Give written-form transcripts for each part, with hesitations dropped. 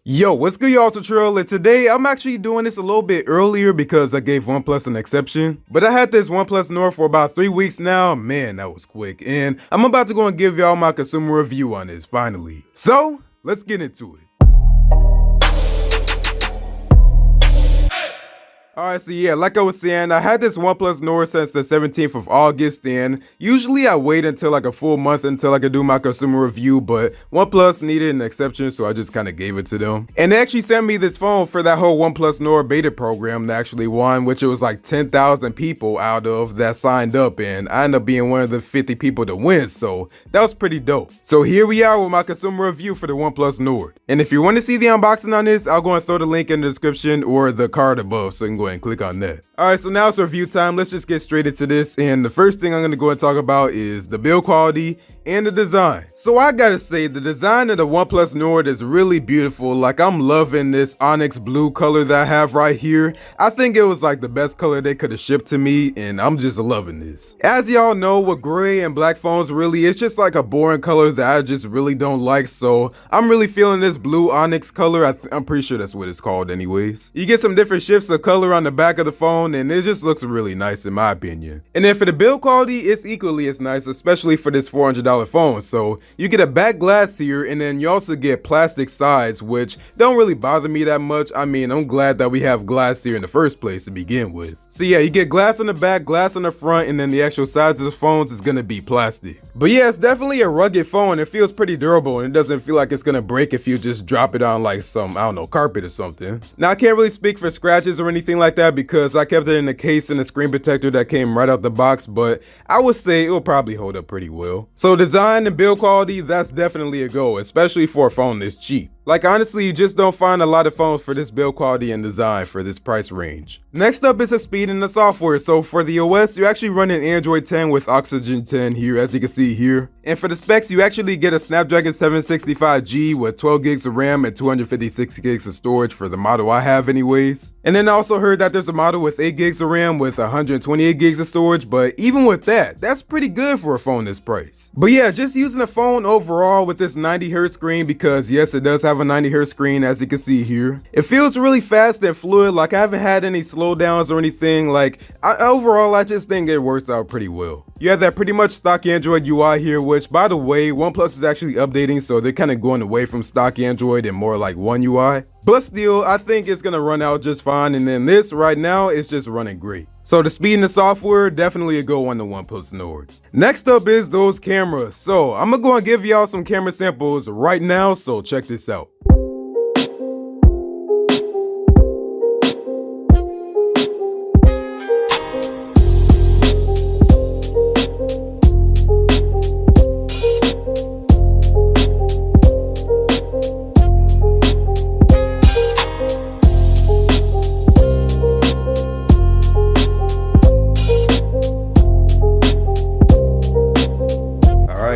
Yo, what's good, y'all? It's Latrell, and today I'm actually doing this a little bit earlier because I gave OnePlus an exception. But I had this OnePlus Nord for about 3 weeks now. Man, that was quick. And I'm about to go and give y'all my consumer review on this, finally. So, let's get into it. Alright, so yeah, like I was saying, I had this OnePlus Nord since the 17th of August, and usually I wait until like a full month until I could do my consumer review, but OnePlus needed an exception, so I just kind of gave it to them. And they actually sent me this phone for that whole OnePlus Nord beta program that actually won, which it was like 10,000 people out of that signed up, and I ended up being one of the 50 people to win, so that was pretty dope. So here we are with my consumer review for the OnePlus Nord. And if you want to see the unboxing on this, I'll go and throw the link in the description or the card above, so you can go and click on that. Alright, so now it's review time. Let's just get straight into this, and the first thing I'm going to go and talk about is the build quality and the design. So I gotta say, the design of the OnePlus Nord is really beautiful. Like, I'm loving this onyx blue color that I have right here. I think it was like the best color they could have shipped to me, and I'm just loving this. As y'all know, with gray and black phones, really, it's just like a boring color that I just really don't like, so I'm really feeling this blue onyx color. I'm pretty sure that's what it's called anyways. You get some different shifts of color on the back of the phone, and it just looks really nice in my opinion. And then for the build quality, it's equally as nice, especially for this $400 phone. So you get a back glass here, and then you also get plastic sides, which don't really bother me that much. I mean, I'm glad that we have glass here in the first place to begin with. So yeah, you get glass on the back, glass on the front, and then the actual sides of the phones is gonna be plastic. But yeah, it's definitely a rugged phone. It feels pretty durable, and it doesn't feel like it's gonna break if you just drop it on like some, I don't know, carpet or something. Now, I can't really speak for scratches or anything like that because I kept it in the case and the screen protector that came right out the box, but I would say it will probably hold up pretty well. So design and build quality, that's definitely a go, especially for a phone this cheap. Like, honestly, you just don't find a lot of phones for this build quality and design for this price range. Next up is the speed and the software. So for the OS, you're actually running Android 10 with Oxygen 10 here, as you can see here. And for the specs, you actually get a Snapdragon 765G with 12 gigs of RAM and 256 gigs of storage for the model I have anyways. And then I also heard that there's a model with 8 gigs of RAM with 128 gigs of storage, but even with that, that's pretty good for a phone this price. But yeah, just using the phone overall with this 90Hz screen, because yes, it does have a 90Hz screen, as you can see here. It feels really fast and fluid. Like, I haven't had any slowdowns or anything. Like, overall, I just think it works out pretty well. You have that pretty much stock Android UI here, which, by the way, OnePlus is actually updating, so they're kind of going away from stock Android and more like One UI. But still, I think it's gonna run out just fine, and then this right now is just running great. So the speed and the software, definitely a go on the OnePlus Nord. Next up is those cameras. So I'm gonna go and give y'all some camera samples right now, so check this out.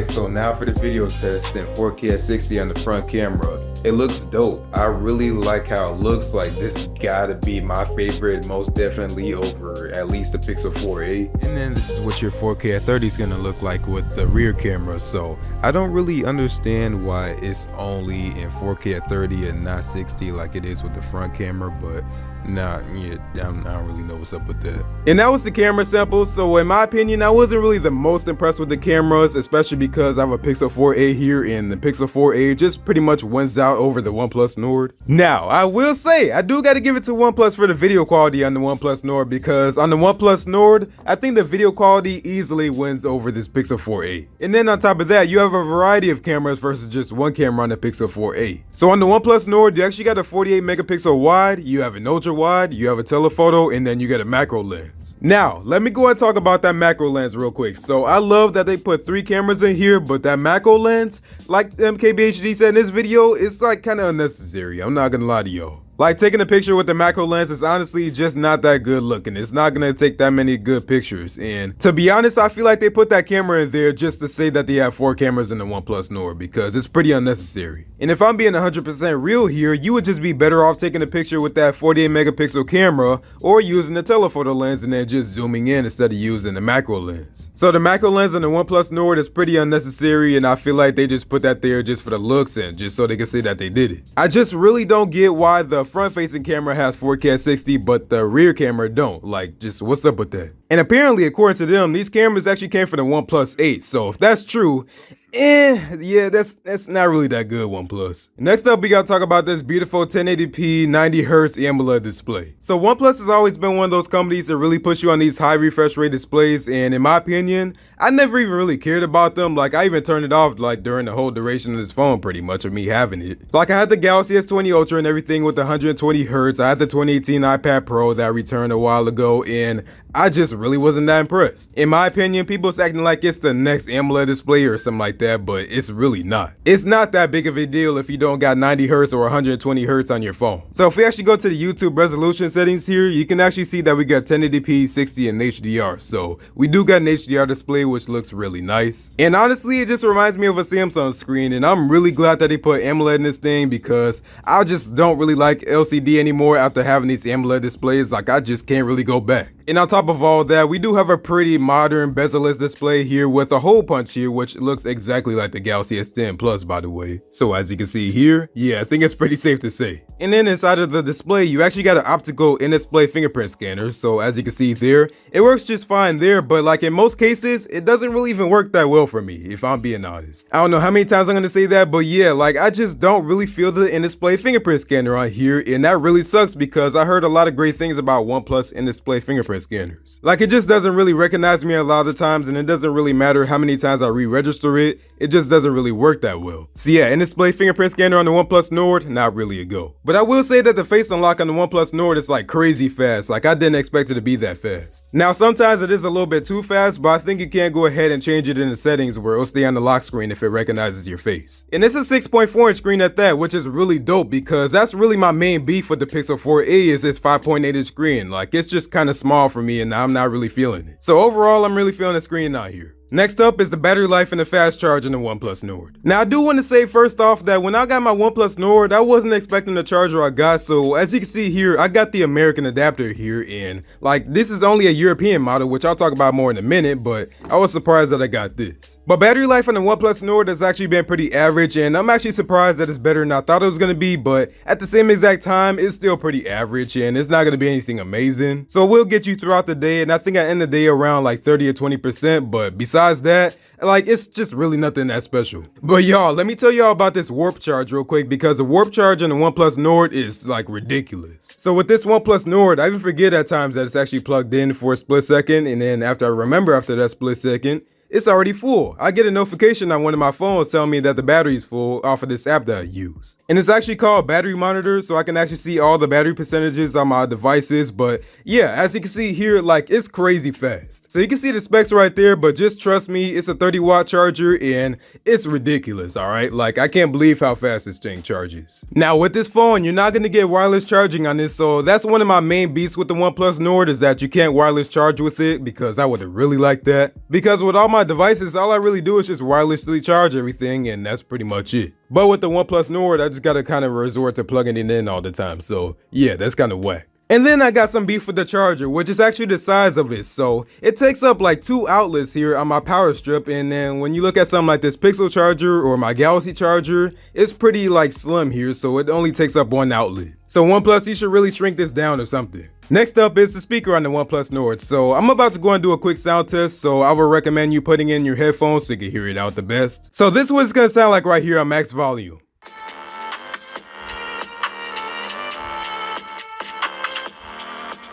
So now for the video test in 4K at 60 on the front camera. It looks dope. I really like how it looks. Like, this gotta be my favorite, most definitely, over at least the Pixel 4a. And then this is what your 4K at 30 is gonna look like with the rear camera. So I don't really understand why it's only in 4K at 30 and not 60 like it is with the front camera, but nah, yeah, I don't really know what's up with that. And that was the camera sample. So in my opinion, I wasn't really the most impressed with the cameras, especially because I have a Pixel 4a here, and the Pixel 4a just pretty much wins out over the OnePlus Nord. Now, I will say, I do gotta give it to OnePlus for the video quality on the OnePlus Nord, because on the OnePlus Nord, I think the video quality easily wins over this Pixel 4a. And then on top of that, you have a variety of cameras versus just one camera on the Pixel 4a. So on the OnePlus Nord, you actually got a 48 megapixel wide, you have an ultra wide, you have a telephoto, and then you get a macro lens. Now, let me go and talk about that macro lens real quick. So I love that they put 3 cameras in here, but that macro lens, like MKBHD said in this video, it's like kind of unnecessary. I'm not gonna lie to y'all. Like, taking a picture with the macro lens is honestly just not that good looking. It's not gonna take that many good pictures. And to be honest, I feel like they put that camera in there just to say that they have 4 cameras in the OnePlus Nord because it's pretty unnecessary. And if I'm being 100% real here, you would just be better off taking a picture with that 48 megapixel camera or using the telephoto lens and then just zooming in instead of using the macro lens. So the macro lens on the OnePlus Nord is pretty unnecessary, and I feel like they just put that there just for the looks and just so they can say that they did it. I just really don't get why the front-facing camera has 4K at 60 but the rear camera don't. Like, just what's up with that? And apparently, according to them, these cameras actually came from the OnePlus 8, so if that's true, yeah, that's not really that good, OnePlus. Next up, we gotta talk about this beautiful 1080p 90Hz AMOLED display. So OnePlus has always been one of those companies that really push you on these high refresh rate displays, and in my opinion, I never even really cared about them. Like, I even turned it off like during the whole duration of this phone, pretty much, of me having it. Like, I had the Galaxy S20 Ultra and everything with 120Hz. I had the 2018 iPad Pro that I returned a while ago, and I just really wasn't that impressed. In my opinion, people's acting like it's the next AMOLED display or something like that, but it's really not. It's not that big of a deal if you don't got 90Hz or 120Hz on your phone. So if we actually go to the YouTube resolution settings here, you can actually see that we got 1080p, 60, and HDR. So we do got an HDR display, which looks really nice. And honestly, it just reminds me of a Samsung screen, and I'm really glad that they put AMOLED in this thing because I just don't really like LCD anymore after having these AMOLED displays. Like, I just can't really go back. And on top of all that, we do have a pretty modern bezel-less display here with a hole punch here, which looks exactly like the Galaxy S10 Plus, by the way. So as you can see here, yeah, I think it's pretty safe to say. And then inside of the display, you actually got an optical in-display fingerprint scanner. So as you can see there, it works just fine there, but like in most cases, it doesn't really even work that well for me, if I'm being honest. I don't know how many times I'm gonna say that, but yeah, like I just don't really feel the in-display fingerprint scanner on here, and that really sucks because I heard a lot of great things about OnePlus in-display fingerprint scanners. Like, it just doesn't really recognize me a lot of the times, and it doesn't really matter how many times I re-register it, it just doesn't really work that well. So yeah, in-display fingerprint scanner on the OnePlus Nord, not really a go. But I will say that the face unlock on the OnePlus Nord is like crazy fast. Like, I didn't expect it to be that fast. Now sometimes it is a little bit too fast, but I think you can go ahead and change it in the settings where it'll stay on the lock screen if it recognizes your face. And it's a 6.4-inch screen at that, which is really dope because that's really my main beef with the Pixel 4a is its 5.8-inch screen. Like, it's just kind of small for me and I'm not really feeling it. So overall, I'm really feeling the screen out here. Next up is the battery life and the fast charge in the OnePlus Nord. Now I do want to say first off that when I got my OnePlus Nord, I wasn't expecting the charger I got, so as you can see here, I got the American adapter here, and like this is only a European model, which I'll talk about more in a minute, but I was surprised that I got this. But battery life on the OnePlus Nord has actually been pretty average, and I'm actually surprised that it's better than I thought it was going to be, but at the same exact time, it's still pretty average, and it's not going to be anything amazing. So it will get you throughout the day, and I think I end the day around like 30 or 20%, but besides that, like, it's just really nothing that special. But y'all, let me tell y'all about this warp charge real quick because the warp charge on the OnePlus Nord is like ridiculous. So with this OnePlus Nord, I even forget at times that it's actually plugged in for a split second, and then after I remember after that split second, it's already full. I get a notification on one of my phones telling me that the battery is full off of this app that I use. And it's actually called Battery Monitor, so I can actually see all the battery percentages on my devices. But yeah, as you can see here, like, it's crazy fast. So you can see the specs right there, but just trust me, it's a 30-watt charger and it's ridiculous, all right? Like, I can't believe how fast this thing charges. Now with this phone, you're not gonna get wireless charging on this, so that's one of my main beefs with the OnePlus Nord is that you can't wireless charge with it, because I would have really liked that. Because with all my devices, all I really do is just wirelessly charge everything, and that's pretty much it. But with the OnePlus Nord, I just gotta kind of resort to plugging it in all the time, so yeah, that's kind of whack. And then I got some beef with the charger, which is actually the size of it. So it takes up like 2 outlets here on my power strip, and then when you look at something like this Pixel charger or my Galaxy charger, it's pretty like slim here, so it only takes up 1 outlet. So OnePlus, you should really shrink this down or something. Next up is the speaker on the OnePlus Nord. So I'm about to go and do a quick sound test, so I would recommend you putting in your headphones so you can hear it out the best. So this is what it's gonna sound like right here on max volume.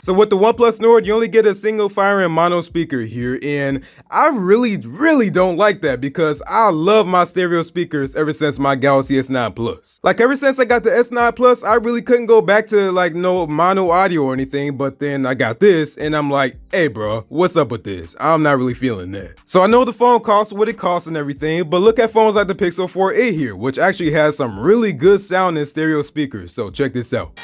So with the OnePlus Nord, you only get a single firing mono speaker here, and I really don't like that because I love my stereo speakers ever since my Galaxy S9 Plus. Like, ever since I got the S9 Plus, I really couldn't go back to like no mono audio or anything, but then I got this and I'm like, hey bro, what's up with this? I'm not really feeling that. So I know the phone costs what it costs and everything, but look at phones like the Pixel 4a here, which actually has some really good sound and stereo speakers, so check this out.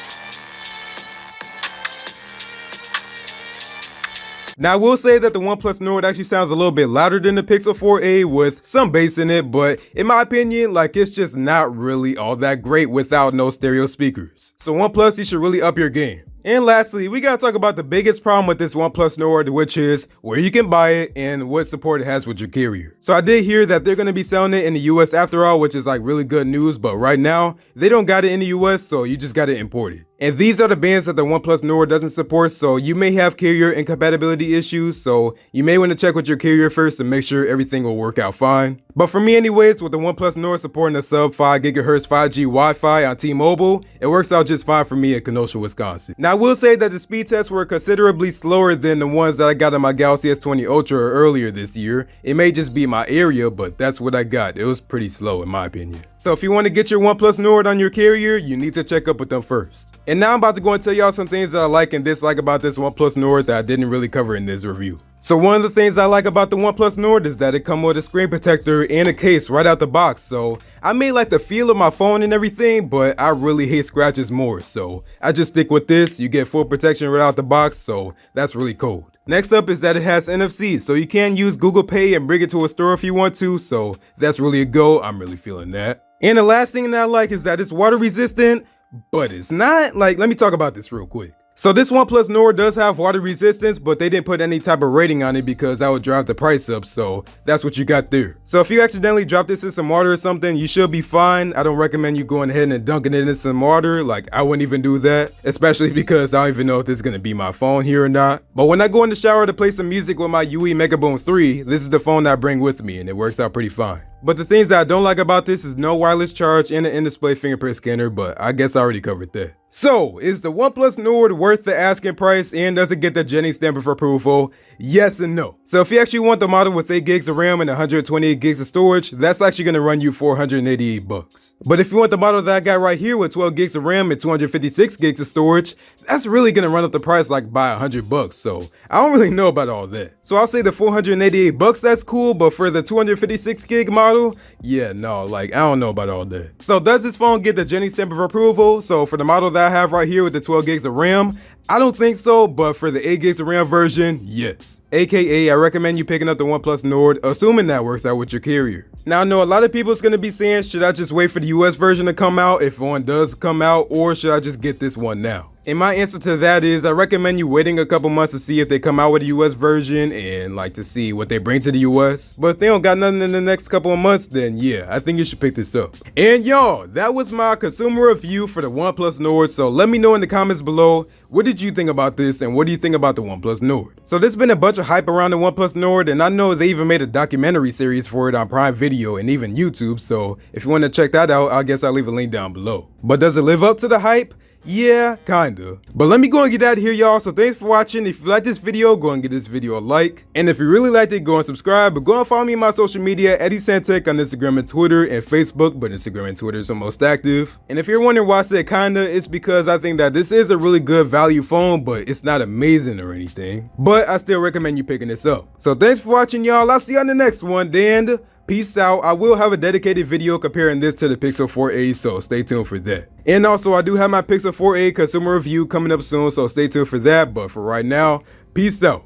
Now I will say that the OnePlus Nord actually sounds a little bit louder than the Pixel 4a with some bass in it, but in my opinion, like it's just not really all that great without no stereo speakers. So OnePlus, you should really up your game. And lastly, we gotta talk about the biggest problem with this OnePlus Nord, which is where you can buy it and what support it has with your carrier. So I did hear that they're gonna be selling it in the US after all, which is like really good news, but right now, they don't got it in the US, so you just gotta import it. And these are the bands that the OnePlus Nord doesn't support, so you may have carrier incompatibility issues, so you may want to check with your carrier first to make sure everything will work out fine. But for me anyways, with the OnePlus Nord supporting the sub 5 GHz 5G Wi-Fi on T-Mobile, it works out just fine for me in Kenosha, Wisconsin. Now I will say that the speed tests were considerably slower than the ones that I got on my Galaxy S20 Ultra earlier this year. It may just be my area, but that's what I got. It was pretty slow in my opinion. So if you want to get your OnePlus Nord on your carrier, you need to check up with them first. And now I'm about to go and tell y'all some things that I like and dislike about this OnePlus Nord that I didn't really cover in this review. So one of the things I like about the OnePlus Nord is that it comes with a screen protector and a case right out the box. So I may like the feel of my phone and everything, but I really hate scratches more. So I just stick with this. You get full protection right out the box, so that's really cool. Next up is that it has NFC, so you can use Google Pay and bring it to a store if you want to, so that's really a go. I'm really feeling that. And the last thing that I like is that it's water resistant, but it's not. Like, let me talk about this real quick. So this OnePlus Nord does have water resistance, but they didn't put any type of rating on it because that would drive the price up, so that's what you got there. So if you accidentally drop this in some water or something, you should be fine. I don't recommend you going ahead and dunking it in some water. Like, I wouldn't even do that, especially because I don't even know if this is going to be my phone here or not. But when I go in the shower to play some music with my UE Megaboom 3, this is the phone that I bring with me, and it works out pretty fine. But the things that I don't like about this is no wireless charge and an in-display fingerprint scanner, but I guess I already covered that. So, is the OnePlus Nord worth the asking price and does it get the Jennings stamp of approval? Yes and no. So if you actually want the model with 8 gigs of RAM and 128 gigs of storage, that's actually going to run you $488. But if you want the model that I got right here with 12 gigs of RAM and 256 gigs of storage, that's really going to run up the price like by $100. So I don't really know about all that. So I'll say the $488, that's cool, but for the 256 gig model, yeah, no, like I don't know about all that. So does this phone get the Jennings stamp of approval? So for the model that I have right here with the 12 gigs of RAM, I don't think so, but for the 8 gigs of RAM version, yes. AKA, I recommend you picking up the OnePlus Nord, assuming that works out with your carrier. Now I know a lot of people is going to be saying, should I just wait for the US version to come out if one does come out, or should I just get this one now? And my answer to that is I recommend you waiting a couple months to see if they come out with a US version and like to see what they bring to the US. But if they don't got nothing in the next couple of months, then yeah, I think you should pick this up. And y'all, that was my consumer review for the OnePlus Nord. So let me know in the comments below, what did you think about this and what do you think about the OnePlus Nord? So there's been a bunch of hype around the OnePlus Nord, and I know they even made a documentary series for it on Prime Video and even YouTube. So if you want to check that out, I guess I'll leave a link down below. But does it live up to the hype? Yeah, kinda. But let me go and get out of here, y'all. So thanks for watching. If you like this video, go and give this video a like. And if you really liked it, go and subscribe. But go and follow me on my social media, EddieSanTech on Instagram and Twitter and Facebook. But Instagram and Twitter is the most active. And if you're wondering why I said kinda, it's because I think that this is a really good value phone, but it's not amazing or anything. But I still recommend you picking this up. So thanks for watching, y'all. I'll see you on the next one. And peace out. I will have a dedicated video comparing this to the Pixel 4a, so stay tuned for that. And also, I do have my Pixel 4a consumer review coming up soon, so stay tuned for that. But for right now, peace out.